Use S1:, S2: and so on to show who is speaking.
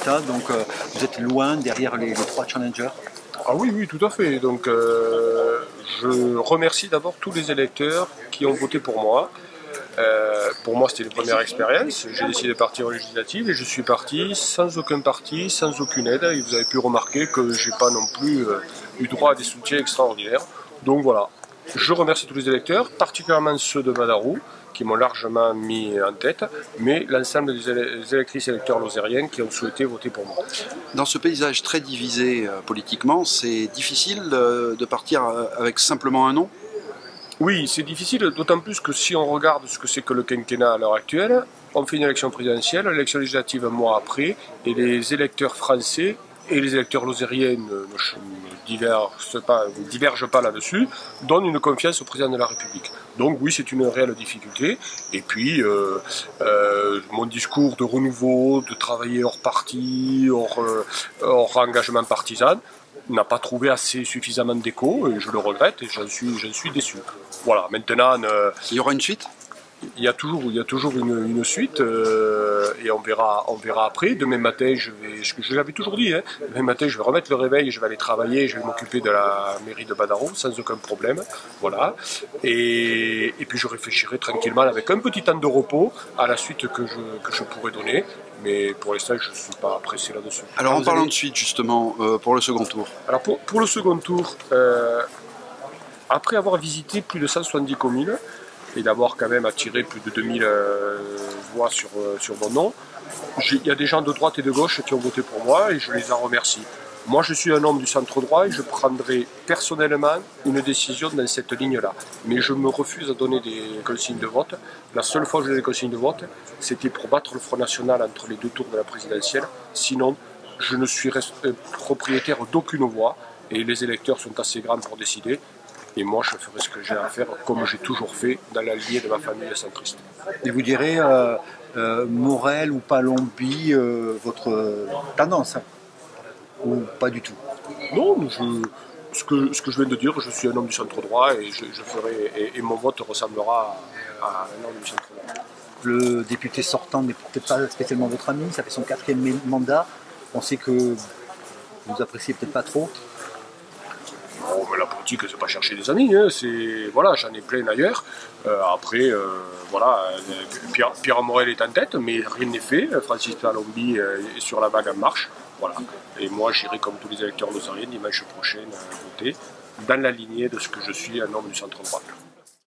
S1: résultats, donc vous êtes loin derrière les trois challengers.
S2: Ah oui, oui, tout à fait. Donc, je remercie d'abord tous les électeurs qui ont voté pour moi. Pour moi, c'était une première expérience. J'ai décidé de partir en législative et je suis parti sans aucun parti, sans aucune aide. Et vous avez pu remarquer que j'ai pas non plus eu droit à des soutiens extraordinaires. Donc voilà, je remercie tous les électeurs, particulièrement ceux de Badarou, qui m'ont largement mis en tête, mais l'ensemble des électrices et électeurs lozériens qui ont souhaité voter pour moi.
S3: Dans ce paysage très divisé politiquement, c'est difficile de partir avec simplement un nom?
S2: Oui, c'est difficile, d'autant plus que si on regarde ce que c'est que le quinquennat à l'heure actuelle, on fait une élection présidentielle, l'élection législative un mois après, et les électeurs français et les électeurs lozériens ne divergent pas là-dessus, donnent une confiance au président de la République. Donc oui, c'est une réelle difficulté. Et puis, mon discours de renouveau, de travailler hors parti, hors engagement partisan, n'a pas trouvé suffisamment d'écho, et je le regrette, et j'en suis déçu. Voilà, maintenant...
S3: il y aura une suite?
S2: Il y a toujours une suite, et on verra après. Demain matin, je l'avais toujours dit, hein, demain matin, je vais remettre le réveil, je vais aller travailler, je vais m'occuper de la mairie de Badarou sans aucun problème. Voilà. Et puis je réfléchirai tranquillement avec un petit temps de repos à la suite que je pourrais donner. Mais pour l'instant, je ne suis pas pressé là-dessus.
S3: Alors en parlant de suite, justement, pour le second tour.
S2: Alors pour le second tour, après avoir visité plus de 170 communes, et d'avoir quand même attiré plus de 2000 voix sur mon nom, il y a des gens de droite et de gauche qui ont voté pour moi et je les en remercie. Moi, je suis un homme du centre droit et je prendrai personnellement une décision dans cette ligne-là. Mais je me refuse à donner des consignes de vote. La seule fois que j'ai donné des consignes de vote, c'était pour battre le Front National entre les deux tours de la présidentielle. Sinon, je ne suis propriétaire d'aucune voix et les électeurs sont assez grands pour décider. Et moi, je ferai ce que j'ai à faire, comme j'ai toujours fait, dans la lignée de ma famille centriste.
S1: Et vous direz, Morel ou Palombi, votre tendance, ou pas du tout?
S2: Non, ce que je viens de dire, je suis un homme du centre droit et je ferai, et mon vote ressemblera à un homme du centre droit.
S1: Le député sortant n'est peut-être pas spécialement votre ami, ça fait son 4e mandat. On sait que vous appréciez peut-être pas trop.
S2: Oh, mais la politique, c'est pas chercher des amis, hein. Voilà, j'en ai plein ailleurs. Après, voilà, Pierre Morel est en tête, mais rien n'est fait. Francis Palombi est sur la vague en marche. Voilà. Et moi, j'irai comme tous les électeurs lozériens dimanche prochain voter dans la lignée de ce que je suis, un homme du centre droit.